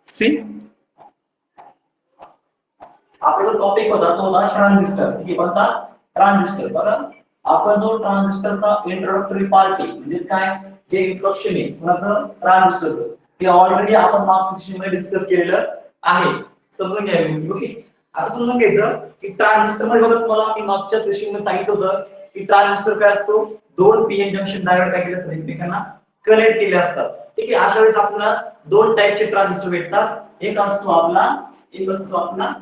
C आपला जो topic होता तो होता ट्रान्झिस्टर. ठीक आहे, कोणता ट्रान्झिस्टर. बघा आपण जो ट्रान्झिस्टरचा इंट्रोडक्टरी पार्ट आहे म्हणजे काय जे इंट्रोडक्शन आहे कुणाचं ट्रान्झिस्टरचं ते ऑलरेडी आपण मागच्या सेशन मध्ये डिस्कस केलेलं आहे. समजून घ्यावे. ओके, आता समजून घ्यायचं की ट्रान्झिस्टर मध्ये बघा तुम्हाला मी मागच्या सेशन मध्ये सांगितलं होतं की ट्रान्झिस्टर काय असतो दोन पीएन जंक्शन डायोड काय केले असतात एकमेकांना कनेक्ट केले असतात. ठीक आहे, अशा वेळेस आपल्याला दोन टाइपचे ट्रान्झिस्टर भेटतात. एक असतो आपला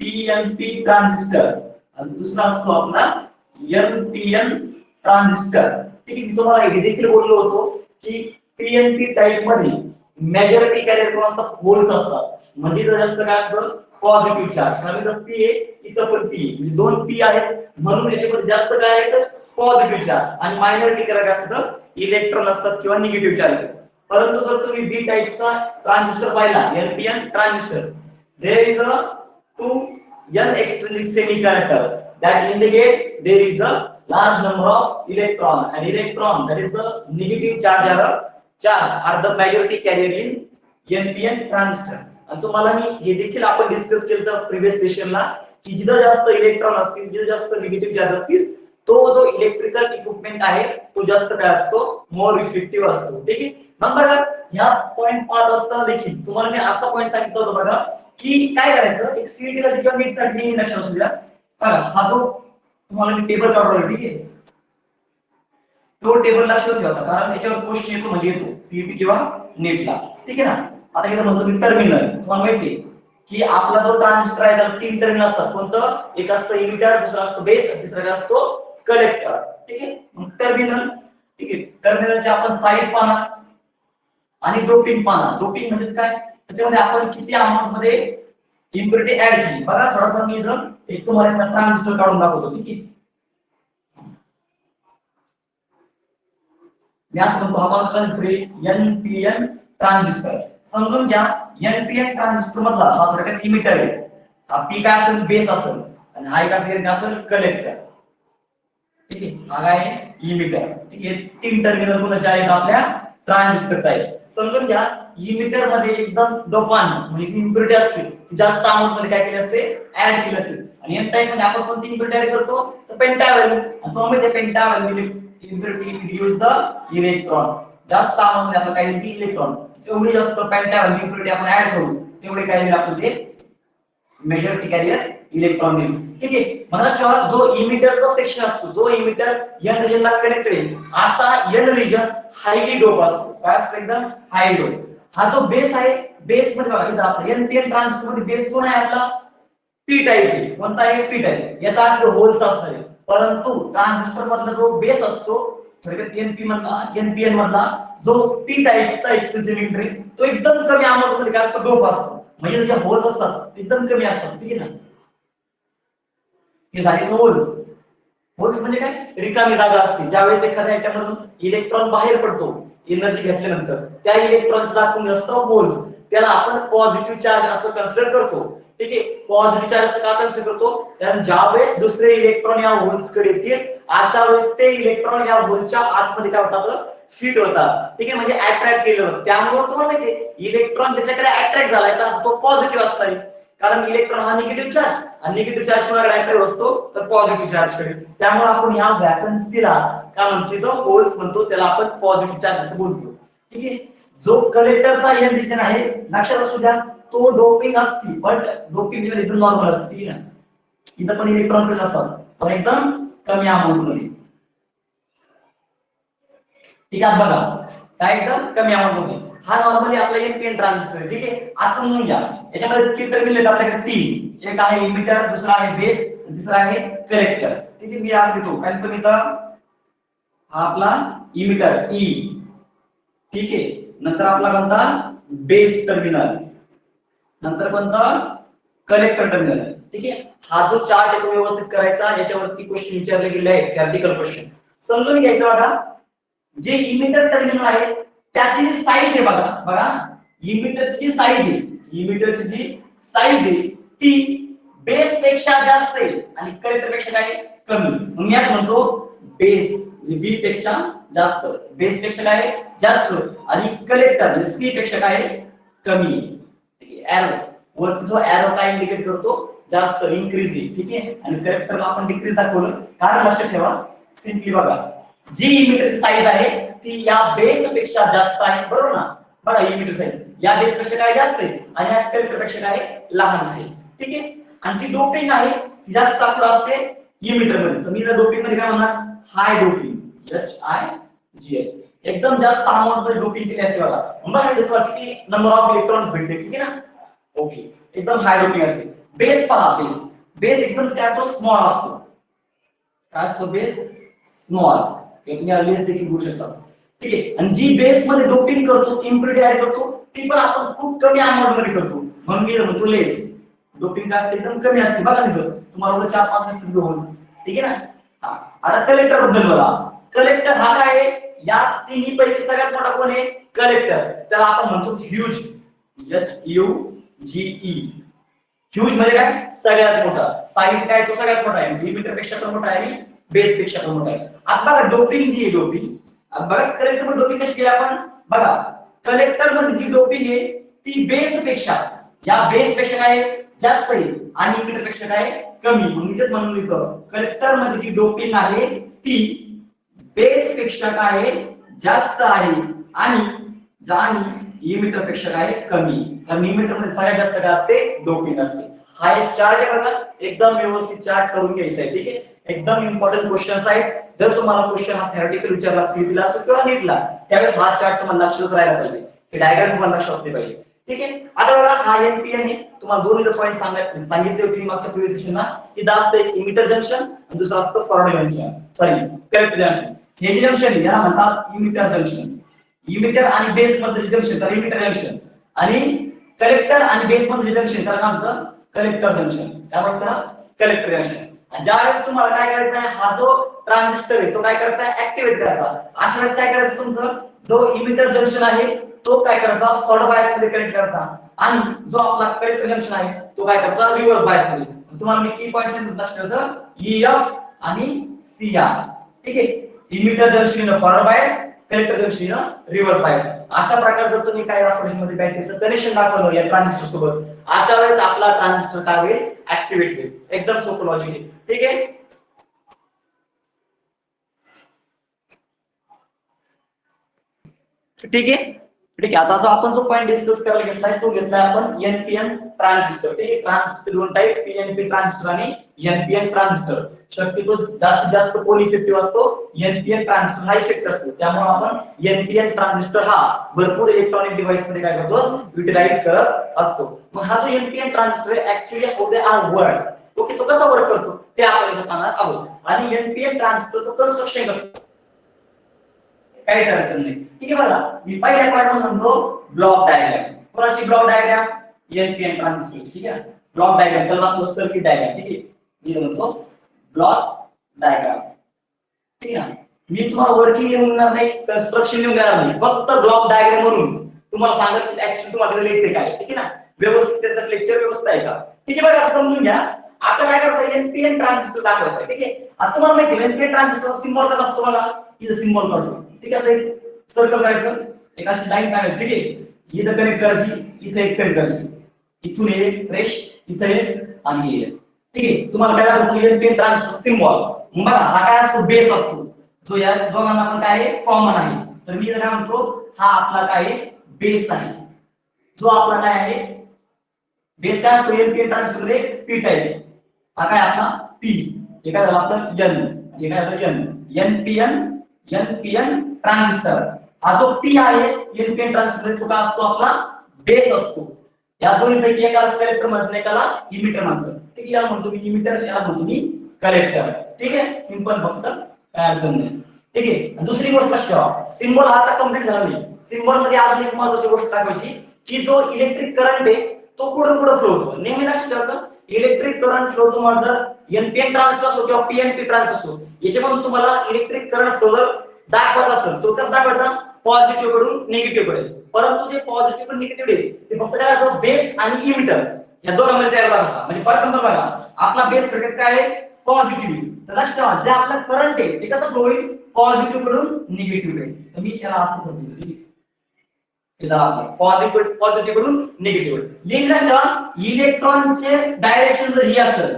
पीएनपी ट्रान्झिस्टर आणि दुसरा असतो आपला एनपीएन ट्रान्झिस्टर. ठीक आहे, मी तुम्हाला हे देखील बोललो होतो की पीएनपी टाइप मध्ये मेजॉरिटी कॅरियर कोण असतात होल्स असतात. म्हणजे जर जास्त काय असतं पॉझिटिव्ह चार्ज. कारण पी आहे इथं पण पी म्हणजे दोन पी आहेत म्हणून याच्यामध्ये जास्त काय आहेत पॉझिटिव्ह चार्ज आणि मायनॉरिटी कॅरियर काय असतं इलेक्ट्रॉन असतात किंवा निगेटिव्ह चार्ज असतात. परंतु जर तुम्ही बी टाइपचा ट्रान्झिस्टर पाहिला NPN transistor there is a two n extrinsic semiconductor that indicate there is a large number of electron and electron that is the negative charge are the majority carrier in npn transistor. आणि तुम्हाला मी हे देखील आपण discuss केलं तर previous सेशनला की जिथं जास्त इलेक्ट्रॉन असतील जिथं जास्त निगेटिव्ह चार्ज असतील तो जो इलेक्ट्रिकल इक्विपमेंट आहे तो जास्त काय असतो मोर इफेक्टिव्ह असतो. ठीक आहे, मग बघा ह्या पॉइंट पाहत असताना देखील तुम्हाला मी असा पॉइंट सांगितलं होतं बघा की काय करायचं एक सीईटी साठी किंवा नीट साठी नेहमी लक्षात असू द्या. बघा हा जो तुम्हाला मी टेबल काढला ठीक आहे तो टेबल लक्षात ठेवा कारण याच्यावर क्वेश्चन येतो म्हणजे येतो सीईटी किंवा नीटला. ठीक आहे ना, आता इथं म्हणतो मी टर्मिनल. तुम्हाला माहिती आहे की आपला जो ट्रान्झिस्टर आहे त्याला तीन टर्मिनल असतात. कोणतं एक असतं इमिटर दुसरा असतो बेस आणि तिसरा असतो कलेक्टर. ठीक आहे, मग टर्मिनल. ठीक आहे, टर्मिनलची आपण साईज पाहणार आणि डोपिंग पाहणार. डोपिंग म्हणजे काय त्याच्यामध्ये आपण किती अमाउंट मध्ये इम्प्युरिटी ऍड केली. बघा थोडासा मी इथं एक तुम्हाला ट्रान्झिस्टर काढून दाखवतो. ठीक आहे, मी असं म्हणतो हा ट्रान्झिस्टर एनपीएन ट्रान्झिस्टर. समजून घ्या एनपीएन ट्रान्झिस्टर मधला हा थोडक्यात इमिटर आहे. हा पी काय असेल बेस असेल आणि हा काय असेल कलेक्टर. ठीक आहे, हा काय इमिटर. ठीक आहे, तीन टर्मिनल कोणाचे आहेत आपल्या ट्रान्झिस्टर आहे. समजून घ्या इमिटर मध्ये एकदम डोपांट म्हणजे इम्प्युरिटी असते जास्त अमाउंट मध्ये काय केले असते ऍड केले असते. आणि एन टाइप मध्ये आपण कोणती इम्प्युरिटी ऍड करतो तर पेंटाव्हॅल्यू. आणि तो म्हणजे पेंटाव्हॅल्यू इम्प्युरिटी रिड्यूस द इलेक्ट्रॉन. जास्त अमाउंट मध्ये आपण काय दिली इलेक्ट्रॉन जेवढी जास्त पेंटाव्हॅल्यू इम्प्युरिटी आपण ऍड करू तेवढे काय दिले आपण ते मेजॉरिटी कॅरियर इलेक्ट्रॉन देईल. ठीक आहे, मला ठेवा जो इमिटरचा सेक्शन असतो जो इमिटर एन रिजनला कनेक्टेड आहे असा एन रिजन हायली डोप असतो. काय असतो एकदम हाय डोप. हा जो बेस आहे बेस मध्ये बघा इथं आपला एनपीएन ट्रान्झिस्टर मध्ये बेस कोण आहे आपला पी टाइप आहे. कोणता आहे पी टाइप. याचा अर्थ होल्स असतात. परंतु ट्रान्झिस्टर मधला जो बेस असतो थोडक्यात एनपीएन मधला जो पी टाइपचा एक्सक्लुसिव्ह इलेक्ट्रिक तो एकदम कमी अमाउंट मध्ये काय असतो डोप असतो. म्हणजे जे होल्स असतात एकदम कमी असतात. ठीक आहे ना, हे झाले होल्स. होल्स म्हणजे काय रिकामी जागा असते. ज्यावेळेस एखाद्या आयटममधून इलेक्ट्रॉन बाहेर पडतो एनर्जी घेतल्यानंतर त्या इलेक्ट्रॉनचं दाखवून असतं होल्स. त्याला आपण पॉझिटिव्ह चार्ज असं कन्सिडर करतो. ठीक आहे, पॉझिटिव्ह चार्ज असं का कन्सिडर करतो कारण ज्यावेळेस दुसरे इलेक्ट्रॉन या होल्स कडे येतील अशा वेळेस ते इलेक्ट्रॉन या होलच्या आतमध्ये काय होतात फिट होतात. ठीक आहे, म्हणजे अट्रॅक्ट केलं जातं. त्यामुळे तुम्हाला माहिती आहे इलेक्ट्रॉन ज्याच्याकडे अट्रॅक्ट झालाय तर तो पॉझिटिव्ह असणार कारण इलेक्ट्रॉन हा निगेटिव्ह चार्ज आणि निगेटिव्ह चार्ज कोणाकडे अट्रॅक्ट असतो तर पॉझिटिव्ह चार्ज कडे. त्यामुळे आपण ह्या वॅकन्सीला काय म्हणतो तो होल्स म्हणतो त्याला आपण पॉझिटिव्ह चार्ज असं बोलतो. ठीक आहे, जो कलेक्टरचा एन रिजन आहे लक्षात असू द्या तो डोपिंग असते बट डोपिंग एकदम नॉर्मल असते. ठीक आहे ना, इथं पण इलेक्ट्रॉन पण असतात पण एकदम कमी अमाउंट मध्ये. ठीक आहे, बघा काय एकदम कमी अमाउंट मध्ये. हा नॉर्मली आपला एनपीएन ट्रान्झिस्टर आहे. ठीक आहे, असं म्हणून घ्या याच्यामध्ये किती टर्मिनल आहेत आपल्याकडे तीन. एक आहे इमिटर दुसरा आहे बेस तिसरा आहे कलेक्टर. ठीक आहे, मी आज घेतो कारण तुम्ही तर हा आपला इमिटर ई. ठीक आहे, नंतर आपला कोणता बेस टर्मिनल नंतर कोणता कलेक्टर टर्मिनल. ठीक आहे, हा जो चार्ट आहे तो व्यवस्थित करायचा. याच्यावरती क्वेश्चन विचारले गेले आहेत थेरटिकल क्वेश्चन समजून घ्यायचं. बघा जे इमिटर टर्मिनल आहे त्याची जी साईज आहे बघा बघा इमिटरची साईज आहे इमिटरची जी साईज आहे ती बेस पेक्षा जास्त आहे आणि कलेक्टर पेक्षा काय कमी. मग मी असं म्हणतो बेस बी पेक्षा जास्त बेस पेक्षा काय जास्त आणि कलेक्टर सी पेक्षा काय कमी. एरो वरती जो एरो काय इंडिकेट करतो जास्त इन्क्रीज आहे, ठीक आहे. आणि कलेक्टरला आपण डिक्रीज दाखवलं, कारण लक्षात ठेवा सिंपली बघा जी इमिटरची साईज आहे ती या बेस पेक्षा जास्त आहे, बरोबर ना. बघा इमिटर साईज या बेस पेक्षा काय जास्त आहे आणि या कलेक्टर पेक्षा काय लहान आहे, ठीक आहे. आणि जी डोपिंग आहे ती जास्त आपलं असते इमिटर मध्ये. तर मी जर डोपिंग मध्ये काय म्हणणार हाय डोपिंग HIGH एकदम जास्त अमाउंट मध्ये डोपिंग केली असते बघा. मग किती नंबर ऑफ इलेक्ट्रॉन्स भेटले, ठीक आहे ना. ओके एकदम हाय डोपिंग असते. बेस पहा बेस बेस एकदम काय असतो स्मॉल असतो, काय असतो बेस स्मॉल, तुम्ही लेस देखील घेऊ शकता, ठीक आहे. आणि जी बेस मध्ये डोपिंग करतो इम्प्युरिटी ऍड करतो ती पण आपण खूप कमी अमाउंट मध्ये करतो, म्हणून मी म्हणतो लेस. डोपिंग काय असते एकदम कमी असते बघा तिथं तुम्हाला 4-5 असतील दोन्स, ठीक आहे ना. आता कलेक्टर बद्दल बघा. कलेक्टर हा काय आहे या तिन्ही पैकी सगळ्यात मोठा कोण आहे कलेक्टर. त्याला आपण म्हणतो ह्यूज HUGE. ह्यूज म्हणजे काय सगळ्यात मोठा. साईज काय तो सगळ्यात मोठा आहे, इमिटर पेक्षा पण मोठा आहे आणि बेस पेक्षा पण मोठा आहे. आता बघा डोपिंग जी आहे डोपिंग बघा कलेक्टर मध्ये डोपिंग कशी केली आपण बघा. कलेक्टर मध्ये जी डोपिंग आहे ती बेस पेक्षा या बेस पेक्षा काय जास्त आहे आणि इमिटर पेक्षा काय कमी. म्हणून तेच म्हणून लिहितो कलेक्टर मध्ये जी डोपिंग आहे ती बेस पेक्षा काय जास्त आहे आणि इमिटर पेक्षा काय कमी. कारण इमिटर मध्ये सगळ्यात जास्त काय असते डोपिंग असते. हा एक चार्ट आहे बघा, एकदम व्यवस्थित चार्ट करून घ्यायचा आहे, ठीक आहे. एकदम इम्पॉर्टंट क्वेश्चन्स आहेत. जर तुम्हाला क्वेश्चन हा थेरॉटिकल विचारला स्किलला असो किंवा नीटला त्यावेळेस हा चार्ट तुम्हाला लक्षात राहायला पाहिजे, हे डायग्राम तुम्हाला लक्षात असले पाहिजे, ठीक आहे. आता बघा हा NPN आहे. तुम्हाला दोन इथं पॉईंट सांगितले होते मी मागच्या प्रिव्हियस सेशनला. इथं असतं एक इमिटर जंक्शन आणि दुसरं असतं forward junction, sorry collector junction. हे जे जंक्शन याला म्हणतात इमिटर जंक्शन. इमिटर आणि बेस मधले जंक्शन तर इमिटर जंक्शन आणि कलेक्टर आणि बेस मधले जंक्शन त्याला काय म्हणतात कलेक्टर जंक्शन. काय म्हणतात कलेक्टर जंक्शन. आणि ज्यावेळेस तुम्हाला काय करायचं आहे हा जो ट्रान्झिस्टर आहे तो काय करायचा आहे ऍक्टिव्हेट करायचा. अशा वेळेस काय करायचं तुमचं जो इमिटर जंक्शन आहे तो काय करायचा फॉरवर्ड बायस मध्ये कनेक्ट करायचा आणि जो आपला कलेक्टर जंक्शन आहे तो काय करायचा रिव्हर्स बायस मध्ये. तुम्हाला मी की पॉइंट सांगितलं EF आणि CR, ठीक आहे. Emitter junction forward bias collector junction reverse bias. अशा प्रकारे जर तुम्ही काय दाखवलं मध्ये बॅटरीचं कनेक्शन दाखवलं या ट्रान्झिस्टर सोबत अशा वेळेस आपला ट्रान्झिस्टर काय होईल ऍक्टिव्हेट होईल. एकदम सोपं लॉजिक आहे, ठीक आहे. ठीक आहे ठीक आहे. आता जो आपण जो पॉइंट डिस्कस करायला घेतलाय तो घेतलाय आपण NPN ट्रान्झिस्टर, ठीक आहे. ट्रान्झिस्टर दोन टाइप PNP ट्रान्झिस्टर आणि NPN ट्रान्झिस्टर. शक्यतो जास्तीत जास्त कोण इफेक्टिव्ह असतो NPN ट्रान्झिस्टर हा इफेक्ट असतो. त्यामुळे आपण NPN ट्रान्झिस्टर हा भरपूर इलेक्ट्रॉनिक डिव्हाइस मध्ये काय करतो युटिलाइज करत असतो. मग हा जो NPN ट्रान्झिस्टर आहे actually how they are work, okay, तो कसा वर्क करतो ते आपण इथे पाहणार आहोत. आणि NPN ट्रान्झिस्टरचं कन्स्ट्रक्शन कसं काहीच अडचण नाही, ठीक आहे. बघा मी पहिल्या पार्ट म्हणतो ब्लॉक डायग्राम. कोणाची ब्लॉक डायग्राम NPN ट्रान्झिस्टर, ठीक आहे. ब्लॉक डायग्राम त्याला आपण सर्किट डायग्राम, ठीक आहे. मी म्हणतो ब्लॉक डायग्राम, ठीक आहे. मी तुम्हाला वर्किंग लिहून देणार नाही कन्स्ट्रक्शन लिहून देणार नाही, फक्त ब्लॉक डायग्राम म्हणून तुम्हाला सांगत की ऍक्च्युअली तुम्हाला लिहायचं काय, ठीक आहे ना. व्यवस्थित त्याचं लेक्चर व्यवस्थित आहे का, ठीक आहे. बघा समजून घ्या. आता काय करायचं NPN ट्रान्झिस्टर दाखवायचा, ठीक आहे. आता तुम्हाला माहिती आहे NPN ट्रान्झिस्टर सिम्बॉल कसा असतो बघा, इथं सिम्बॉल काढतो, ठीक आहे. सर्कल करायचं एक अशी लाईन काढायची, ठीक आहे. इथं कनेक्ट करायची, इथं एक कनेक्ट करायची, इथून एक रेश इथं एक आणि एक, ठीक आहे. तुम्हाला काय दाखवायचं NPN ट्रान्झिस्टर सिम्बॉल. बघा हा काय असतो बेस असतो जो या दोघांना पण काय कॉमन आहे. तर मी काय म्हणतो हा आपला काय बेस आहे, जो आपला काय आहे बेस काय असतो NPN ट्रान्झिस्टर मध्ये P टाइप. हा काय आपला P, हे काय झालं आपलं N, हे काय झालं NPN ट्रान्झिस्टर. हा जो P आहे NPN ट्रान्झिस्टर तो काय असतो आपला बेस असतो. या दोन्हीपैकी एकाला कलेक्टर म्हणायचं एकाला इमिटर म्हणायचं, ठीक आहे. याला म्हणतो मी इमिटर, याला म्हणतो मी कलेक्टर, ठीक आहे. सिंपल, फक्त काय अडचण नाही, ठीक आहे. दुसरी गोष्ट लक्षात ठेवा सिम्बॉल आता कंप्लीट झाला नाही. सिम्बॉल मध्ये अजून एक महत्त्वाची गोष्ट दाखवायची की जो इलेक्ट्रिक करंट आहे तो कुठून कुठे फ्लो होतो. नेहमी लक्षात ठेवायचं इलेक्ट्रिक करंट फ्लो तुम्हाला जर NPN ट्रान्झिस्टर असो किंवा PNP ट्रान्झिस्टर असो याच्यामध्ये तुम्हाला इलेक्ट्रिक करंट फ्लो जर दाखवायचा असेल तो कसा दाखवायचा पॉझिटिव्ह कडून निगेटिव्ह कडे. परंतु जे पॉझिटिव्ह कडून निगेटिव्ह आहे ते फक्त काय असतं बेस आणि इमिटर या दोघांमध्ये तयार झाला. म्हणजे फॉर एक्झाम्पल बघा आपला बेस प्रोडक्ट काय आहे पॉझिटिव्ह, तर लक्षात ठेवा जे आपला करंट आहे ते कसं फ्लो होईल पॉझिटिव्ह कडून निगेटिव्ह कडे. तर मी याला असं करतो हे झालं आपलं पॉझिटिव्ह कडून निगेटिव्ह. लिहिलेलं ठेवा इलेक्ट्रॉनचे डायरेक्शन जर ही असेल,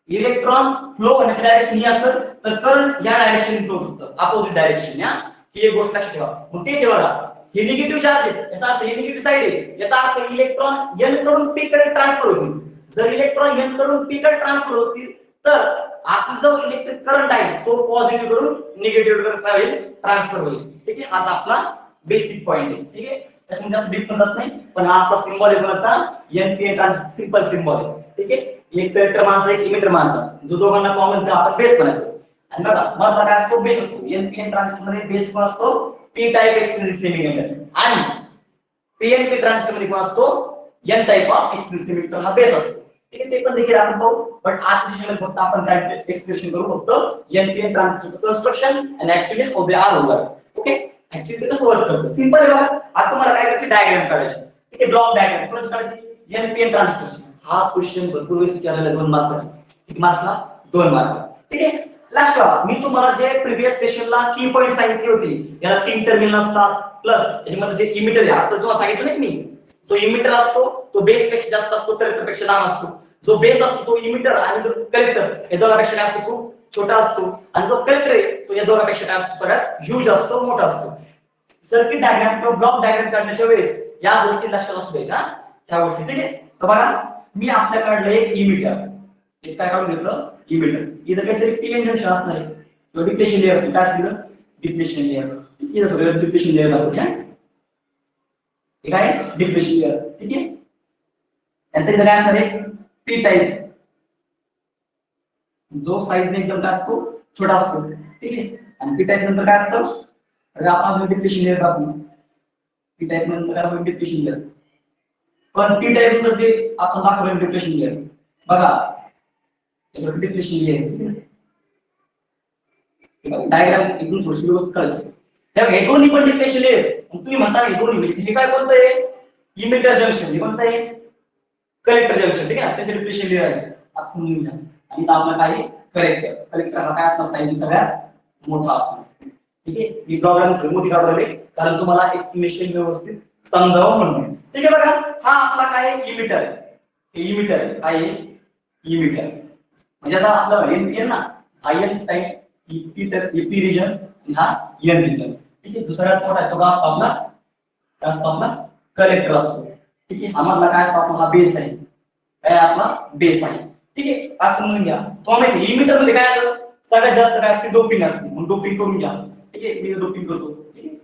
इलेक्ट्रॉन फ्लो होण्याची डायरेक्शन ही असेल तर करंट या डायरेक्शन फ्लो असतं, अपोजिट डायरेक्शन. या ही एक गोष्ट लक्षात ठेवा. मग तेच बघा हे निगेटिव्ह चार्ज आहे, याचा अर्थ हे निगेटिव्ह साइड आहे, याचा अर्थ इलेक्ट्रॉन n कडून p कडे ट्रान्सफर होतील. जर इलेक्ट्रॉन n कडून p कडे ट्रान्सफर होतील तर आपला जो इलेक्ट्रिक करंट आहे तो पॉझिटिव्ह कडून निगेटिव्ह कडे काय होईल, ट्रान्सफर होईल. ठीक आहे, हाच आपला बेसिक पॉइंट आहे. ठीक आहे, त्याच्यामध्ये जास्त डीप जात नाही, पण हा आपला सिंबल आहे कोणाचा, npn ट्रान्सिस्टर सिंपल सिंबल आहे. ठीक आहे, एक कलेक्टर माणसा एक इमिटर माणसा, जो दोघांना कॉमन आपण बेस म्हणायचं. आणि बघा मधला काय असतो, बेस असतो. npn ट्रान्सिस्टर मध्ये बेस कोण असतो, p टाइप एक्सटेन्सिव्ह सेमीकंडक्टर. आणि pnp ट्रान्सिस्टर मध्ये कोण असतो, n type of extensive semiconductor हा बेस असतो. ठीक आहे, ते पण देखील आपण पाहू. बट आजच्या सेशनमध्ये फक्त आपण काय एक्सप्रेशन करू, फक्त npn ट्रान्सिस्टरचं कन्स्ट्रक्शन आणि actually how they are work. Okay, actually ते कसं वर्क करतं सिंपल आहे बघा. आता तुम्हाला काय करायची, डायग्राम काढायची. ठीक आहे, ब्लॉक डायग्राम कोणाची काढायची, npn ट्रान्सिस्टर. हा क्वेश्चन भरपूर वेळेस विचारलेला 2 मार्क्ससाठी. किती मार्क्सला, 2 मार्क. ठीक आहे, लक्षात ठेवा मी तुम्हाला जे प्रिव्हियस सेशनला की पॉइंट सांगितले होते, याला 3 टर्मिनल असतात प्लस याच्यामध्ये जे इमिटर आहे, आता तुम्हाला सांगितलं नाही मी, तो इमिटर असतो तो बेस पेक्षा जास्त असतो, कलेक्टर पेक्षा लहान असतो. जो बेस असतो तो इमिटर आणि जो कलेक्टर या दोघांपेक्षा काय असतो, खूप छोटा असतो. आणि जो कलेक्टर आहे तो या दोघांपेक्षा काय असतो, सगळ्यात ह्यूज असतो, मोठा असतो. सर्किट डायग्राम किंवा ब्लॉक डायग्राम काढण्याच्या वेळेस या गोष्टी लक्षात असू द्यायच्या, ह्या गोष्टी. ठीक आहे, तर बघा मी आपल्याकडे एक इमिटर, एक काय काढून घेतलं, इमिटर. इथं काहीतरी पीएन जंक्शन असणार आहे किंवा डिप्लेशन लेअर असेल. काय असेल डिप्लेशन लेअर. इथं सगळं डिप्लेशन लेअर दाखवूया. हे काय डिप्लेशन लेअर. ठीक आहे, नंतर इथं काय असणार आहे, पी टाइप, जो साईजने एकदम काय असतो, छोटा असतो. ठीक आहे, आणि पी टाइप नंतर काय असतं, अरे आपण डिप्लेशन लेअर दाखवू. पी टाइप नंतर काय होईल, डिप्लेशन लेअर. पण पी टाइप नंतर जे आपण दाखवलं डिप्लेशन लेअर बघा, याच्यावर डिप्लेशन लेअर. डायग्राम एकदम थोडीशी व्यवस्थित काढायची. हे दोन्ही पण डिप्लेशन लेअर. तुम्ही म्हणता हे दोन्ही म्हणजे हे काय कोणतं आहे, इमिटर जंक्शन. हे कोणतं आहे, कलेक्टर जंक्शन. ठीक आहे, त्याचे डिप्लेशन लेअर आहे. आता समजून घ्या. आणि आपला काय कलेक्टर, कलेक्टर हा काय असणार, साईज सगळ्यात मोठा असणार. ठीक आहे, मी प्रोग्राम मोठी काढवले कारण तुम्हाला एक्सप्लेनेशन व्यवस्थित समजावं म्हणून. ठीक आहे, बघा हा आपला काय इमिटर आहे, हे इमिटर आहे. काय आहे, इमिटर म्हणजे आता आपला एन ना, हा एन साइड पी रिजन आणि हा एन रिजन. ठीक आहे, दुसरा मोठा आहे तो काय असतो आपला, काय असतो आपला कलेक्टर असतो. ठीक आहे, हा मधला काय असतो आपला, हा बेस आहे. काय आपला बेस आहे. ठीक आहे, असं समजून घ्या. तो माहिती इमिटर मध्ये काय असतं, सगळ्यात जास्त काय असते, डोपिंग असते. म्हणून डोपिंग करून घ्या. ठीक आहे, मी डोपिंग करतो. ठीक आहे,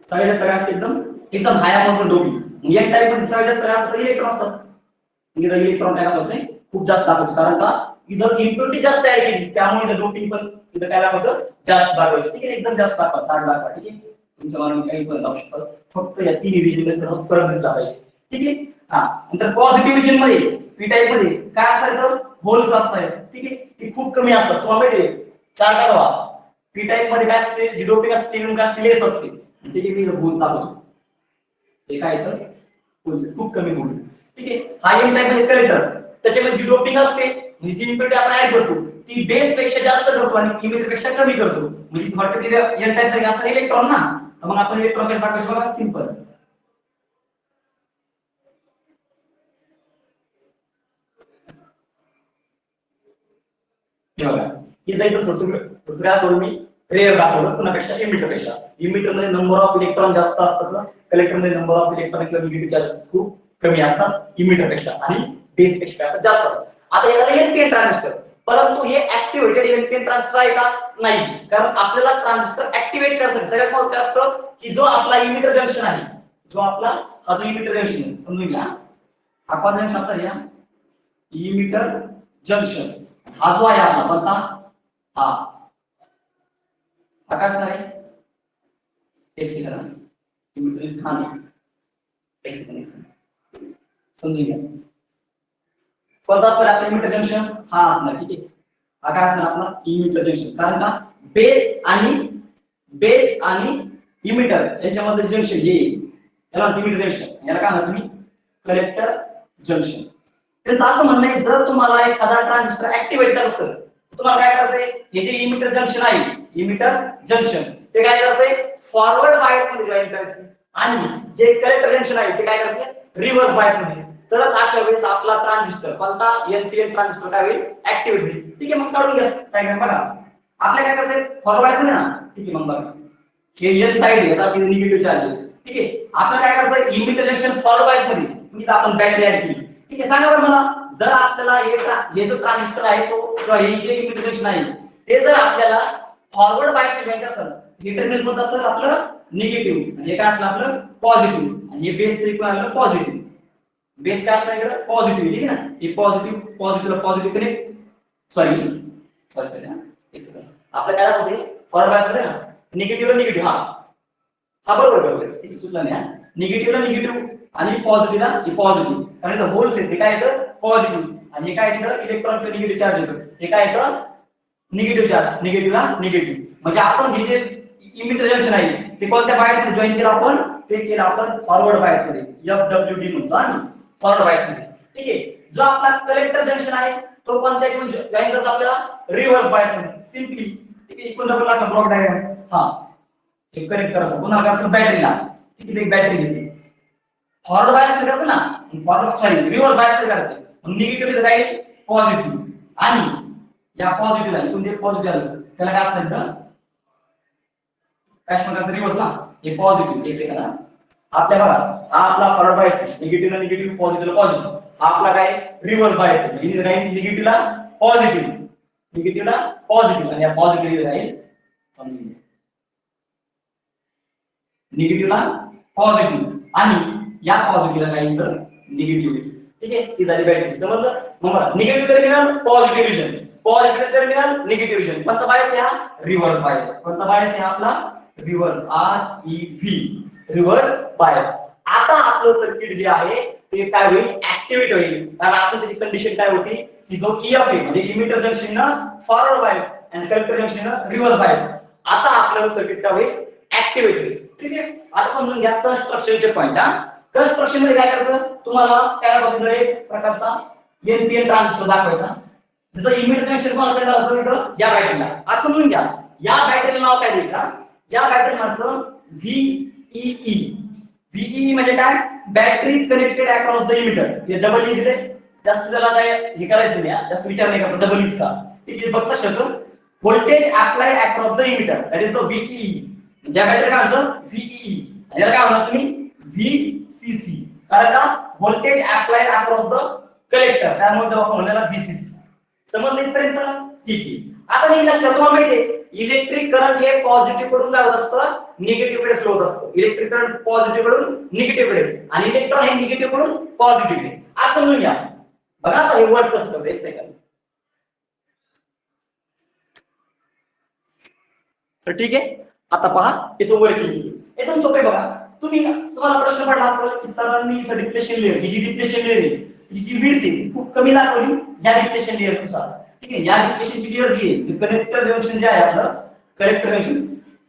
सगळ्यात जास्त काय असते, एकदम एकदम हाय अमाउंट डोपिंग. या टाइप मध्ये सगळ्यात जास्त काय असतं, इलेक्ट्रॉन असतात. इथं इलेक्ट्रॉन काय दाखवत नाही, खूप जास्त दाखवतो. कारण का इथं इम्प्युरिटी जास्त ऍड केली, त्यामुळे इथं डोपिंग पण इथं काय दाखवतं, जास्त दाखवायचं. ठीक आहे, एकदम जास्त दाखवा, ताट दाखवा. ठीक आहे, तुमच्या मनाने काही पण दाखवू शकता, फक्त या 3 रिजनला फरक दिसला पाहिजे. ठीक आहे, हा नंतर पॉझिटिव्ह रिजन मध्ये पी टाइप मध्ये काय असतं, तर होल्स असतात. ठीक आहे, ती खूप कमी असतात. तुम्हाला माहिती आहे, 4 काढवा. पी टाइप मध्ये काय असते, जी डोपिंग असते ती काय असते, लेस असते. ठीक आहे, मी होल्स दाखवतो. हे काय तर होल्स खूप कमी होल्स. ठीक आहे, हा एन टाइप मध्ये कलेक्टर, त्याच्यामध्ये जी डोपिंग असते म्हणजे जी इम्प्युरिटी आपण ऍड करतो ती बेस पेक्षा जास्त करतो आणि इमिटर पेक्षा कमी करतो. म्हणजे थोडक्यात एन टाइप मध्ये असं इलेक्ट्रॉन ना, तर मग आपण इलेक्ट्रॉन कसे दाखवायचे बघा, सिंपल. हे बघा इथं इथं थोडं काय करू, मी रेअर दाखवलं कुणापेक्षा, इमिटर पेक्षा. इमिटर मध्ये नंबर ऑफ इलेक्ट्रॉन जास्त असतात, कलेक्टर मध्ये नंबर ऑफ इलेक्ट्रॉन किंवा निगेटिव्ह चार्जेस खूप कमी असतात इमिटर पेक्षा, आणि बेस पेक्षा जास्त असतात. आता हे झालं एनपीएन ट्रान्झिस्टर. परंतु हे ऍक्टिव्हेटेड एनपीएन ट्रान्झिस्टर आहे का, नाही. कारण आपल्याला ट्रान्झिस्टर ऍक्टिव्हेट करायचं सगळ्यात महत्त्वाचं काय असतं, की जो आपला इमिटर जंक्शन आहे, जो आपला हा जो इमिटर जंक्शन आहे, समजून घ्या. हा जंक्शन असतात या इमिटर जंक्शन. हा जो आहे आपला कोणता, हा काय असणार आहे, एक सेकंड, इमिटर हा एक सेकंड समजून घ्या. कोणता असणार आपला इमिटर जंक्शन, हा असणार. ठीक आहे, हा काय असणार आपला इमिटर जंक्शन. कारण का बेस आणि इमिटर यांच्यामध्ये जंक्शन हे याला इमिटर जंक्शन, याला काय म्हणतात तुम्ही, कलेक्टर जंक्शन. त्यांचं असं म्हणणं आहे, जर तुम्हाला एखादा ट्रान्झिस्टर ऍक्टिव्हेट करायचं असेल, तुम्हाला काय करायचंय, हे जे इमिटर जंक्शन आहे, इमिटर जंक्शन ते काय करायचंय फॉरवर्ड बायस मध्ये जॉईन करायचं आणि जे कलेक्टर जंक्शन आहे ते काय करायचं रिव्हर्स बायस मध्ये. तरच अशा वेळेस आपला ट्रान्झिस्टर कोणता एनपीएन ट्रान्झिस्टर काय होईल ऍक्टिव्हेट होईल. ठीक आहे, मग काढून घ्या काय बघा आपल्या काय करायचंय फॉरवर्ड बायस मध्ये ना. ठीक आहे, मग बघा हे एन साइड याचा निगेटिव्ह चार्ज आहे. ठीक आहे, आपण काय करायचं इमिटर जंक्शन फॉरवर्ड बायस मध्ये म्हणजे आपण बॅटरी ऍड केली. ठीक आहे, सांगा बरं मला जर आपल्याला हे जो ट्रान्झिस्टर आहे तो किंवा हे जे इमिटर जंक्शन आहे ते जर आपल्याला फॉरवर्ड बायस मध्ये घ्यायचं असेल हे टर्मिनल कोणतं असेल आपलं निगेटिव्ह आणि हे काय असलं आपलं पॉझिटिव्ह आणि हे बेस त्रिकोण आलं पॉझिटिव्ह. बेस काय असतं इकडे पॉझिटिव्ह. ठीक आहे ना, हे positive positive positive connect sorry आपलं काय होते फॉरवर्ड बायस मध्ये ना निगेटिव्ह निगेटिव्ह हा बरोबर बरोबर इथे चुकलं नाही. निगेटिव्हला निगेटिव्ह आणि पॉझिटिव्हला हे पॉझिटिव्ह कारण इथं होल्स आहेत ते काय येतं पॉझिटिव्ह आणि हे काय येतं इलेक्ट्रॉन निगेटिव्ह चार्ज येतं हे काय येतं निगेटिव्ह चार्ज निगेटिव्हला निगेटिव्ह. म्हणजे आपण हे जे इमिटर जंक्शन आहे ते कोणत्या बायस मध्ये जॉईन केलं आपण ते केलं आपण फॉरवर्ड बायस मध्ये FWD म्हणतो आणि फॉरवर्ड बायस मध्ये. ठीक आहे, जो आपला कलेक्टर जंक्शन आहे तो कोणत्या जॉईन करतो आपल्याला रिव्हर्स बायस मध्ये सिंपली. ठीक आहे, इकडून डबल लागतो ब्लॉक डायग्राम हा एक कनेक्ट करायचं पुन्हा करायचं बॅटरीला. ठीक आहे, एक बॅटरी घेतली फॉरवर्ड बायस मध्ये करायचं ना फॉरवर्ड सॉरी रिव्हर्स बायस मध्ये करायचं मग निगेटिव्ह राहील पॉझिटिव्ह आणि या पॉझिटिव्ह आहे म्हणजे पॉझिटिव्ह आलं त्याला काय असतं कॅशमॅनचा रिव्हर्स ना हे पॉझिटिव्ह एक सेकंड आपल्या बघा हा आपला फॉरवर्ड बायस निगेटिव्हला निगेटिव्ह पॉझिटिव्हला पॉझिटिव्ह हा आपला काय रिव्हर्स बायस आहे इथे राहील निगेटिव्हला पॉझिटिव्ह आणि या पॉझिटिव्ह राहील समजून घ्या निगेटिव्हला पॉझिटिव्ह आणि या पॉझिटिव्हला काय इथं निगेटिव्ह. ठीक आहे, ही झाली बॅटरी समजलं. मग बघा negative terminal positive region positive terminal negative region कोणता बायस आहे हा रिव्हर्स बायस. कोणता बायस आहे आपला रिव्हर्स REV रिव्हर्स बायस. आता आपलं सर्किट जे आहे ते काय होईल ऍक्टिव्हेट होईल कारण आपण त्याची कंडिशन काय होती की जो EF आहे म्हणजे इमिटर जंक्शन ना फॉरवर्ड बायस आणि कलेक्टर जंक्शन ना रिव्हर्स बायस. आता आपलं सर्किट काय होईल ऍक्टिव्हेट होईल. ठीक आहे, आता समजून घ्या कन्स्ट्रक्शनचे पॉइंट. कन्स्ट्रक्शन मध्ये काय करायचं तुम्हाला पॅराबॉलिक एक प्रकारचा NPN ट्रान्झिस्टर दाखवायचा जसं इमिटर जंक्शन कॉन्टॅक्ट असतो इकडं या बॅटरीला. आज समजून घ्या या बॅटरीला नाव काय द्यायचं या बॅटरीला नावाचं VEE म्हणजे काय battery connected across the emitter. हे डबल ई दिले जास्त त्याला काय हे करायचं नाही जास्त विचार नाही करता डबल ईच का. ठीक आहे, फक्त शब्द voltage applied across the emitter that is the VEE. ज्या बॅटरी काय म्हणतो VEE याला काय म्हणणार तुम्ही VCC कारण का voltage applied across the collector त्यामुळे आपण म्हणाला VCC. समजलं इथपर्यंत. ठीक आहे, आता मी लक्षात तुम्हाला माहिती आहे इलेक्ट्रिक करंट हे पॉझिटिव्ह कडून काय होत असतं निगेटिव्ह कडे फ्लो होत असतं. इलेक्ट्रिक करंट पॉझिटिव्ह कडून निगेटिव्ह कडे आणि इलेक्ट्रॉन हे निगेटिव्ह कडून पॉझिटिव्ह कडे. असं समजून घ्या. बघा आता हे वर्क कसं करतं एक सेकंड. तर ठीक आहे, आता पहा याचं वर्किंग एकदम सोपं आहे. बघा तुम्हाला प्रश्न पडला असेल की सरांनी इथं डिप्लेशन लेअर ही जी डिप्लेशन लेअर आहे जी विड्थ आहे खूप कमी दाखवली या डिप्लेशन लेअर नुसार. ठीक आहे, या डिप्लेशनची लेअर जी आहे जी कलेक्टर जंक्शन जे आहे आपलं कलेक्टर जंक्शन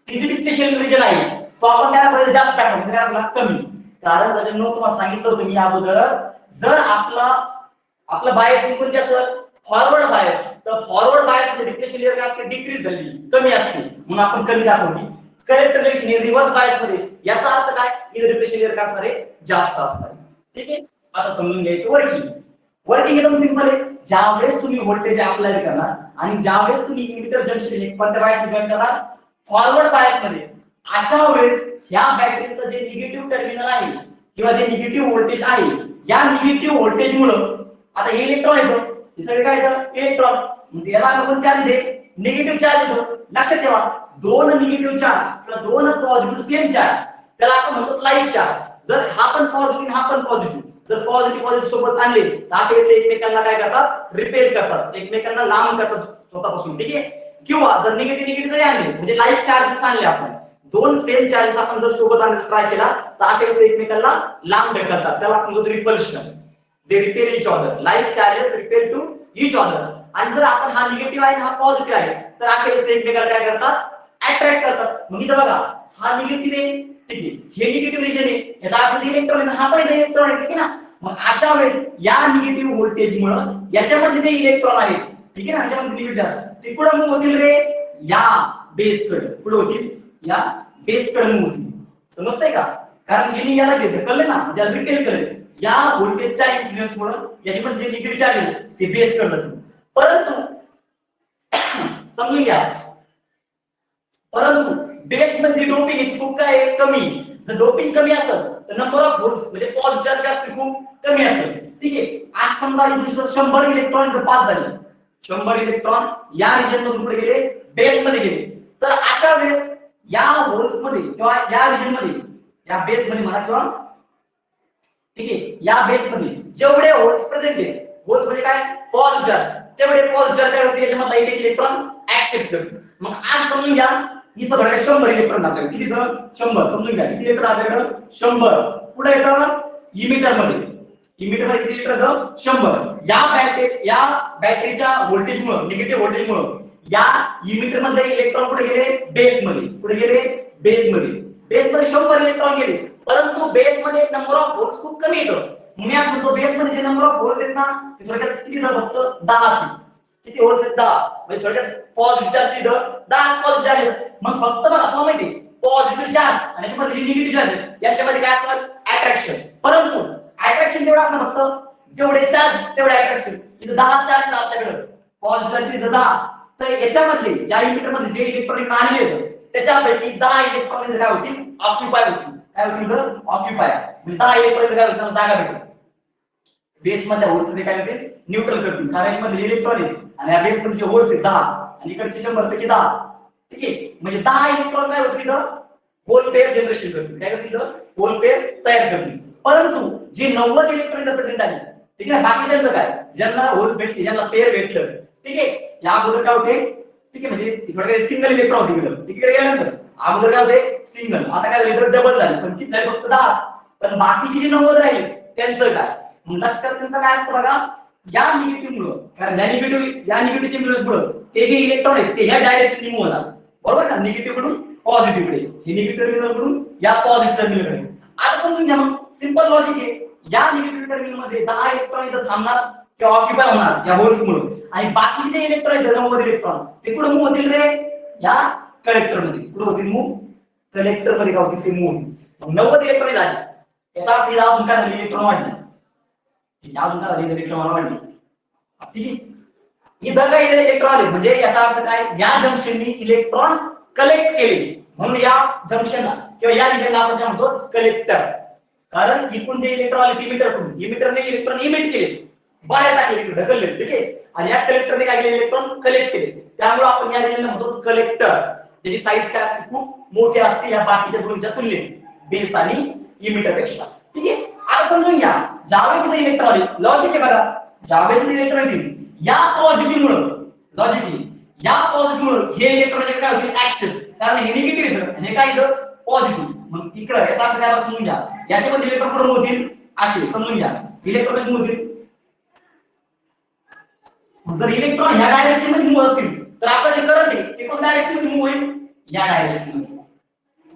ती जी डिप्लेशन रिजन आहे तो आपण काय जास्त दाखवतो काय आपला कमी. कारण त्याच्यानं तुम्हाला सांगितलं होतं मी अगोदर जर आपला बायस कोणती असेल फॉरवर्ड बायस तर फॉरवर्ड बायस मध्ये डिप्लेशन लेअर काय असते डिक्रीज झाली कमी असते म्हणून आपण कमी दाखवली. कलेक्टर जंक्शन हे रिव्हर्स बायस मध्ये याचा अर्थ काय इथे डिप्लेशन लेअर काय असणार आहे जास्त असणार. ठीक आहे, आता समजून घ्यायचं वर्किंग एकदम सिंपल आहे. ज्यावेळेस तुम्ही व्होल्टेज अप्लाय करणार आणि ज्यावेळेस तुम्ही इमिटर जंक्शन कोणत्या बायस मध्ये जॉईन करणार फॉरवर्ड बायस मध्ये अशा वेळेस ह्या बॅटरीचं जे निगेटिव्ह टर्मिनल आहे किंवा जे निगेटिव्ह व्होल्टेज आहे या निगेटिव्ह व्होल्टेज मुळे आता हे इलेक्ट्रॉन येतो हे सगळे काय येतं इलेक्ट्रॉन म्हणजे याला आपण चार्ज दे निगेटिव्ह चार्ज येतो. लक्षात ठेवा दोन निगेटिव्ह चार्ज किंवा दोन पॉझिटिव्ह सेम चार्ज त्याला आपण म्हणतो लाईक चार्ज. जर हा पण पॉझिटिव्ह हा पण पॉझिटिव्ह जर पॉझिटिव्ह सोबत आणले तर असे एकमेकांना काय करतात रिपेल करतात एकमेकांना लांब करतात स्वतःपासून. ठीक आहे, किंवा जर निगेटिव्ह जरी आणले म्हणजे लाईक चार्जेस आणले आपण दोन सेम चार्जेस आपण जर सोबत आणायचा ट्राय केला तर असे एकमेकांना लांब ढकलतात त्याला आपण म्हणतो repulsion. They repel each other like charges repel to each other. आणि जर आपण हा निगेटिव्ह आहे हा पॉझिटिव्ह आहे तर असे एकमेकांना काय करतात अट्रॅक्ट करतात. मग इथं बघा हा निगेटिव्ह आहे ठीक आहे हे निगेटिव्ह रिजन आहे याचा अर्थ इलेक्ट्रॉन हा पण इलेक्ट्रॉन आहे. ठीक आहे ना, मग अशा वेळेस या निगेटिव्ह व्होल्टेज मुळे याच्यामध्ये जे इलेक्ट्रॉन आहेत ठीक आहे ना याच्यामध्ये निगेटिव्ह चार्ज ते कुठे मूव्ह होतील रे या बेस कडे कुठे होतील या बेस कडे मूव्ह होतील. समजतंय का? कारण यांनी याला ढकलले ना, म्हणजे रिटेल केले. या व्होल्टेजच्या इन्फ्लुएन्स मुळे याची पण जे निगेटिव्ह चार्ज आहे ते बेस कडे जातील. परंतु समजून घ्या, परंतु बेस मध्ये डोपिंग आहे खूप काय आहे, कमी. जर डोपिंग कमी असेल तर नंबर ऑफ व्होल्ट्स म्हणजे पॉझिटिव्ह चार्ज जास्त खूप कमी असेल. ठीक आहे. आज समजा इथून 100 इलेक्ट्रॉन जर पास झाले, 100 इलेक्ट्रॉन या रिजन मधून पुढे गेले, बेस मध्ये गेले, तर अशा वेळेस या होल्स मध्ये किंवा या रिजन मध्ये, या बेस मध्ये म्हणा किंवा ठीक आहे, या बेस मध्ये जेवढे होल्स प्रेझेंट आहेत, होल्स म्हणजे काय, पॉझिटिव्ह चार्ज, तेवढे पॉझिटिव्ह चार्ज काय होते याच्यामधला एक इलेक्ट्रॉन ऍक्सेप्ट करतो. मग आज समजून घ्या इथं बघा 100 इलेक्ट्रॉन आपल्याकडे, किती तर 100. समजून घ्या किती इलेक्ट्रॉन आपल्याकडे 100. पुढे येतं इमिटर मध्ये, इमिटर मध्ये किती इलेक्ट्रॉन 100. या बॅटरीच्या व्होल्टेज मुळे, निगेटिव्ह व्होल्टेज मुळे या इमिटर मधले इलेक्ट्रॉन कुठे गेले, बेस मध्ये. कुठे गेले, बेस मध्ये. बेस मध्ये 100 इलेक्ट्रॉन गेले, परंतु बेस मध्ये नंबर ऑफ होल्स खूप कमी येतं. मी असं म्हणतो बेस मध्ये जे नंबर ऑफ होल्स आहेत ना ते थोडक्यात किती जर फक्त 10 असतील. किती होल्स आहेत, 10. म्हणजे थोडक्यात पॉझिटिव्ह चार्ज तिथं 10 पॉझिटिव्ह चार्ज आहेत. मग फक्त बघा तुम्हाला माहिती आहे पॉझिटिव्ह चार्ज आणि याच्यामध्ये जे निगेटिव्ह चार्ज आहे यांच्यामध्ये काय असणार, अट्रॅक्शन. परंतु अट्रॅक्शन तेवढं असणार फक्त जेवढे चार्ज तेवढे अट्रॅक्शन. इथं 10 चार्ज आपल्याकडे, पॉझिटिव्ह चार्ज तिथं 10. तर याच्यामध्ये या इमिटर मध्ये जे इलेक्ट्रॉन आलेले आहेत त्याच्यापैकी 10 इलेक्ट्रॉन काय होतील, ऑक्युपाय होतील. काय होतील तर ऑक्युपाय, म्हणजे 10 इलेक्ट्रॉन काय होतील, जागा भेटेल. बेस मधल्या होल्स काय होते, न्यूट्रल करतील. कारण मध्ये इलेक्ट्रॉन आहे आणि या बेस मध्ये जे होल्स आहेत 10 आणि इकडचे 100 पैकी 10. ठीक आहे. म्हणजे 10 इलेक्ट्रॉन काय होतील, होल पेअर जनरेशन करतील. काय करतील, होल पेअर तयार करतील. परंतु जे 90 इलेक्ट्रॉन रिप्रेझेंट आहे, ठीक आहे, बाकीच्यांचं काय, ज्यांना होल्स भेटले, ज्यांना पेअर भेटलं, ठीक आहे, या अगोदर काय होते, ठीक आहे, म्हणजे थोडक्यात सिंगल इलेक्ट्रॉन होते. तिकडे गेल्यानंतर अगोदर काय होते, सिंगल. आता काय झालं, डबल झाले. पण किती झाले, फक्त 10. पण बाकीचे जे 90 राहिले त्यांचं काय, लक्षात त्यांचं काय असतं बघा, या निगेटिव्ह मुळे, कारण या निगेटिव्ह इन्फ्लुएन्स मुळे ते जे इलेक्ट्रॉन आहेत ते ह्या डायरेक्शनने मूव्ह होणार. बरोबर का, निगेटिव्ह कडून पॉझिटिव्ह कडे, हे निगेटिव्ह टर्मिनल कडून या पॉझिटिव्ह टर्मिनल कडे. आता समजून घ्या, मग सिंपल लॉजिक आहे. या निगेटिव्ह टर्मिनल मध्ये 10 इलेक्ट्रॉन इथं थांबणार किंवा ऑक्युपाय होणार या होल्स मुळे, आणि बाकीचे जे इलेक्ट्रॉन आहेत 90 इलेक्ट्रॉन ते कुठे मूव्ह होतील रे, या कलेक्टर मध्ये. कुठे होतील मूव्ह, कलेक्टर मध्ये काय होतील ते मूव्ह होतील. मग 90 इलेक्ट्रॉन झाले, याचा अर्थ इथं अजून काय झाले, इलेक्ट्रॉन वाढले. अजून काय झाले, इलेक्ट्रॉन वाढले. ठीक आहे. इथं काही इलेक्ट्रॉन आले म्हणजे याचा अर्थ काय, या जंक्शननी इलेक्ट्रॉन कलेक्ट केले, म्हणून या जंक्शनला किंवा या रिजनला आपण काय म्हणतो, कलेक्टर. कारण इकडून जे इलेक्ट्रॉन आले ते इमिटरने इलेक्ट्रॉन इमिट केले, बाहेर टाकले, ढकलले. ठीक आहे. आणि या कलेक्टरने काय केले, इलेक्ट्रॉन कलेक्ट केले. त्यामुळे आपण या रिजनला म्हणतो कलेक्टर. त्याची साईज काय असते, खूप मोठी असते या बाकीच्या दोनच्या तुलनेत, बेस आणि इमिटर पेक्षा. ठीक आहे. आता समजून घ्या, ज्यावेळेस इथे इलेक्ट्रॉन आले, लॉजिक आहे बघा, ज्यावेळेस इथे इलेक्ट्रॉन येतील या पॉझिटिव्ह मुळे, लॉजिकली या पॉझिटिव्ह मुळे हे इलेक्ट्रॉन काय होतील, ऍक्सेप्ट. कारण हे निगेटिव्ह येतं आणि हे काय येतं, पॉझिटिव्ह. मग इकडे याचा अर्थ काय समजून घ्या, याच्यामध्ये इलेक्ट्रॉन कुठे होतील, असे समजून घ्या. इलेक्ट्रॉन कसे होतील, जर इलेक्ट्रॉन ह्या डायरेक्शन मध्ये मूव्ह असतील तर आपलं जे करंट आहे ते कोणत्या डायरेक्शन मध्ये मूव्ह होईल, या डायरेक्शन मध्ये.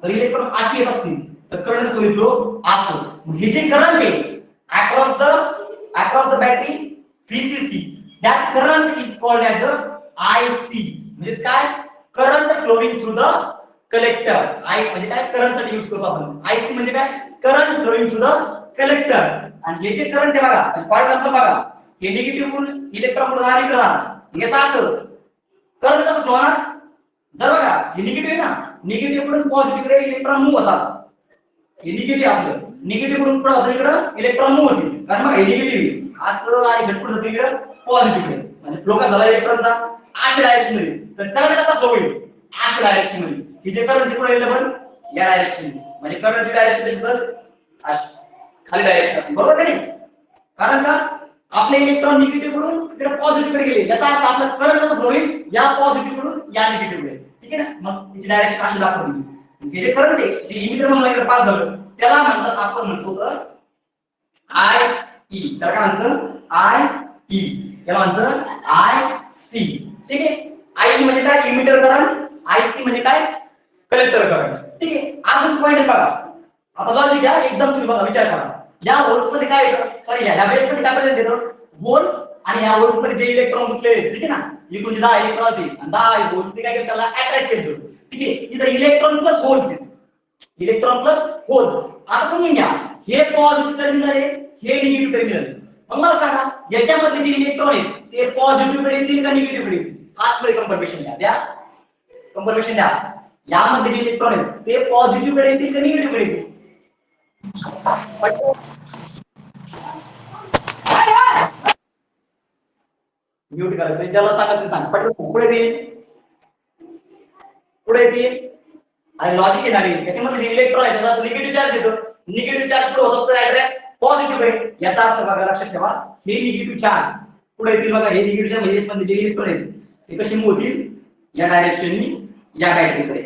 जर इलेक्ट्रॉन अशी येत असतील तर करंट कसं होईल, असं. मग हे जे करंट आहे across the battery VCC, that current is called as a IC. म्हणजे काय, current flowing through the collector. I म्हणजे काय, करंट साठी यूज करतो आपण. IC म्हणजे काय, current flowing through the collector. आणि हे जे करंट आहे बघा, फॉर एक्झाम्पल बघा, हे निगेटिव्ह कडून इलेक्ट्रॉन कडे जाणार, इकडे जाणार. याचा अर्थ करंट कसं फ्लो होणार, जर बघा हे निगेटिव्ह आहे ना, निगेटिव्ह कडून पॉझिटिव्ह कडे इलेक्ट्रॉन मूव्ह होतात. हे निगेटिव्ह आपलं, निगेटिव्ह कडून पुढे होतं इकडे इलेक्ट्रॉन मूव्ह होतील. कारण बघा हे निगेटिव्ह असं आणि झटपट होतं इकडे पॉझिटिव्ह कडे. म्हणजे फ्लो कसा झाला इलेक्ट्रॉनचा, अशा डायरेक्शन मध्ये. तर करंट कसा फ्लो होईल, अशा डायरेक्शन मध्ये. हे जे करंट इकडे येईल पण या डायरेक्शन मध्ये, म्हणजे करंटची डायरेक्शन कशी सर, अशी खाली डायरेक्शन असते. बरोबर नाही, कारण का आपले इलेक्ट्रॉन निगेटिव्ह कडून इकडे पॉझिटिव्ह कडे गेले, याचा अर्थ आपला करंट कसा फ्लो होईल, या पॉझिटिव्ह कडून या निगेटिव्ह कडे. ठीक आहे ना. मग त्याची डायरेक्शन अशी दाखवली. हे जे करंट आहे जे इमिटर मधून इकडे पास झालं त्याला म्हणतात, आपण म्हणतो तर IE. तर काय म्हणतात, IE. याला म्हणतात IC. ठीक आहे. IE म्हणजे काय, इमिटर करंट. IC म्हणजे काय, कलेक्टर करंट. ठीक आहे. अजून पॉइंट बघा, आता लॉजिक घ्या एकदम, तुम्ही बघा विचार करा. या होल्स मध्ये काय येतं, सॉरी या बेस मध्ये काय प्रेझेंट येतं, होल्स. आणि या होल्स मध्ये जे इलेक्ट्रॉन गुंतलेले, ठीक आहे ना, इकडून 10 इलेक्ट्रॉन होते आणि 10 होल्स काय केलं, त्याला अट्रॅक्ट केलं. ठीक आहे. इथं electron plus holes, electron plus holes. आता समजून घ्या, हे पॉझिटिव्ह टर्मिनल आहे, हे निगेटिव्ह टर्मिनल आहे. मग मला सांगा याच्यामध्ये जे इलेक्ट्रॉन आहेत ते पॉझिटिव्ह कडे येतील का निगेटिव्ह कडे येतील? हाच मध्ये कन्फर्मेशन द्या, कन्फर्मेशन द्या. यामध्ये जे इलेक्ट्रॉन आहेत ते पॉझिटिव्ह कडे येतील का निगेटिव्ह कडे येतील? म्यूट करायचं, ज्याला सांगायचं सांगा पटकन. पुढे येईल, पुढे येतील. आणि लॉजिक येणार आहे त्याच्यामध्ये जे इलेक्ट्रॉन आहे त्याचा निगेटिव्ह चार्ज येतो, निगेटिव्ह चार्ज पुढे होत असतो अट्रॅक्ट पॉझिटिव्ह कडे. याचा अर्थ बघा, लक्षात ठेवा, हे निगेटिव्ह चार्ज पुढे येतील बघा. हे निगेटिव्ह चार्ज म्हणजे पण जे इलेक्ट्रॉन आहेत ते कसे मूव्ह होतील? या डायरेक्शननी, या बॅटरीकडे.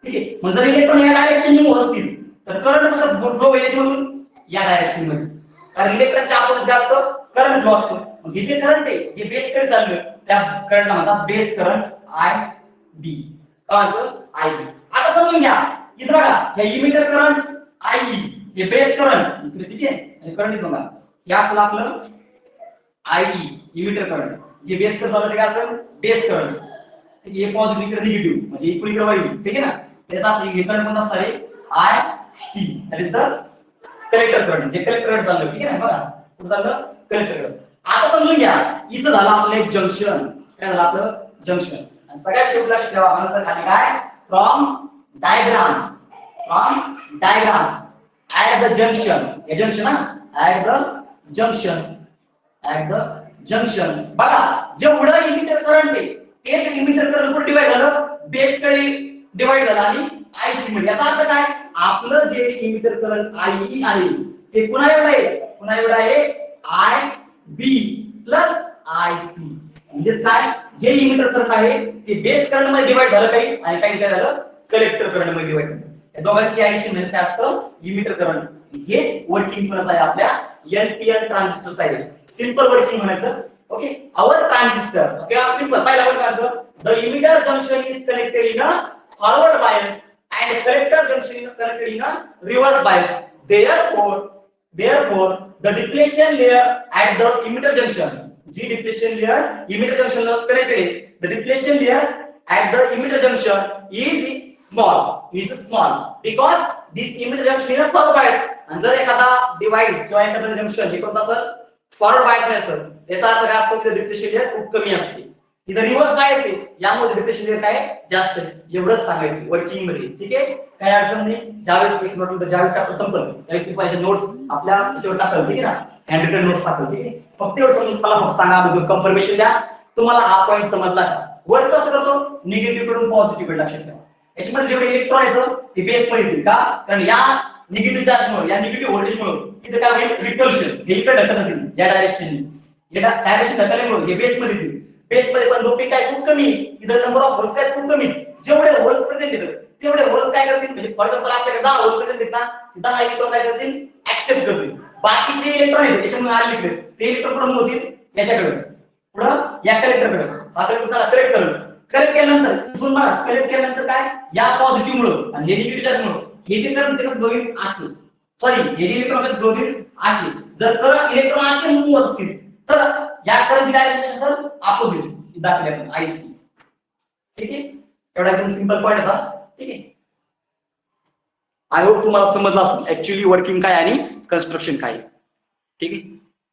ठीक आहे. मग जर इलेक्ट्रॉन या डायरेक्शननी मूव्ह असतील तर करंट कसं फ्लो होईल म्हणून या डायरेक्शन मध्ये, कारण इलेक्ट्रॉनच्या अपोजिट जास्त करंट फ्लो असतो. मग हे जे करंट आहे जे बेस कडे चाललं त्या करंटला म्हणतात बेस करंट आय बी. का असं आय बी? आता समजून घ्या, इथं बघा हे इमिटर करंट आय ई, हे बेस करंट इकडे, ठीक आहे, आणि करंट इथं बघा हे असलं आपलं आय ई, इमिटर करंट. जे बेस करंट चाललं ते काय असेल? Base current. हे पॉझिटिव्ह इकडे निगेटिव्ह म्हणजे इकडे इकडे होईल, ठीक आहे ना. त्याचा अर्थ हे करंट पण असणार आहे I C, that is the collector current. जे कलेक्टर करंट चाललं, ठीक आहे ना. बघा कुठं चाललं? Collector current. आता समजून घ्या, इथं झालं आपलं एक जंक्शन. काय झालं आपलं? जंक्शन. आणि सगळ्यात शेवटी लक्षात ठेवा, आन्सर खाली काय? From diagram, from diagram at the junction. हे जंक्शन ना, at the junction, at the junction. बघा जेवढं इमिटर करंट आहे तेच इमिटर करंट कुठे डिवाइड झालं? बेस कडे डिवाइड झालं आणि आयसी मध्ये. याचा अर्थ काय? आपलं जे इमिटर करंट आयई आहे ते पुन्हा एवढं आहे, पुन्हा एवढं आहे I B plus I C. म्हणजे काय? जे इमिटर करंट आहे ते बेस करंट मध्ये डिवाइड झालं काही, आणि काही काय झालं? कलेक्टर करंट मध्ये डिवाइड झालं. या दोघांची ऍडिशन म्हणजे काय असतं? Emitter current. हे वर्किंग प्लस आहे आपल्या एनपीएन ट्रान्झिस्टर आहे. सिंपल वर्किंग म्हणायचं. ओके, आवर ट्रान्झिस्टर. Okay, simple. पहिला आपण करायचं, the emitter junction is connected in a forward bias and collector junction is connected in a reverse bias. Therefore the depletion layer at the emitter junction, the depletion layer emitter junction is connected, the depletion layer at the emitter junction is small because this emitter junction is a forward bias. आणि जर एखादा device किंवा एखादा junction हे कोणतं असेल? Forward bias ने असेल, याचा अर्थ काय असतो? की डिप्लेशन लेयर खूप कमी असते. इथं रिव्हर्स बायस आहे, यामध्ये डिप्लेशन लेयर काय जास्त आहे. एवढंच सांगायचं वर्किंग मध्ये, ठीक आहे. काही अडचण नाही. ज्यावेळेस एक नोट ज्यावेळेस आपण संपलं त्यावेळेस मी माझ्या नोट्स आपल्या याच्यावर टाकल, ठीक आहे ना, हँड रिटन नोट्स टाकल, ठीक आहे. फक्त एवढं समजून मला फक्त सांगा, अगोदर कन्फर्मेशन द्या तुम्हाला हा पॉईंट समजला का? वर्क कसं करतो? निगेटिव्ह कडून पॉझिटिव्ह कडे लक्षात ठेवा. याच्यामध्ये जेवढे इलेक्ट्रॉन येतं ते बेस मध्ये येतील का? कारण या निगेटिव्ह चार्ज मुळे, या निगेटिव्ह व्होल्टेज मुळे इथे काय होईल? रिपल्शन. हे इकडे ढकलत जातील या डायरेक्शनने, या डायरेक्शन ढकलल्यामुळे हे बेस मध्ये येतील. बेस मध्ये पण डोपिंग काय खूप कमी, इथं नंबर ऑफ होल्स काय खूप कमी. जेवढे होल्स प्रेझेंट येतात तेवढे होल्स काय करतील? म्हणजे फॉर एक्झाम्पल आपल्याकडे 10 होल्स प्रेझेंट आहेत ना, 10 इलेक्ट्रॉन काय करतील? ऍक्सेप्ट करतील. बाकीचे इलेक्ट्रॉन आहेत त्याच्यामुळे आले इकडे, ते इलेक्ट्रॉन कुठे होतील? याच्याकडे, पुढं या कलेक्टरकडे. हा कलेक्टर त्याला कलेक्ट करेल. कलेक्ट केल्यानंतर इथून बघा, कलेक्ट केल्यानंतर काय? या पॉझिटिव्ह मुळे आणि हे निगेटिव्ह चार्ज मुळे हे जे करंट ते कसं होईल? असं. सॉरी, हे जे इलेक्ट्रॉन कसं होतील? असे. जर करंट इलेक्ट्रॉन असे मूव्ह असतील तर या करंटची डायरेक्शन असेल अपोजिट, दाखवले आपण आयसी. ठीक आहे, एवढा एकदम सिंपल पॉइंट होता. ठीक आहे, आय होप तुम्हाला समजलं असेल ऍक्च्युअली वर्किंग काय आणि कन्स्ट्रक्शन काय. ठीक आहे.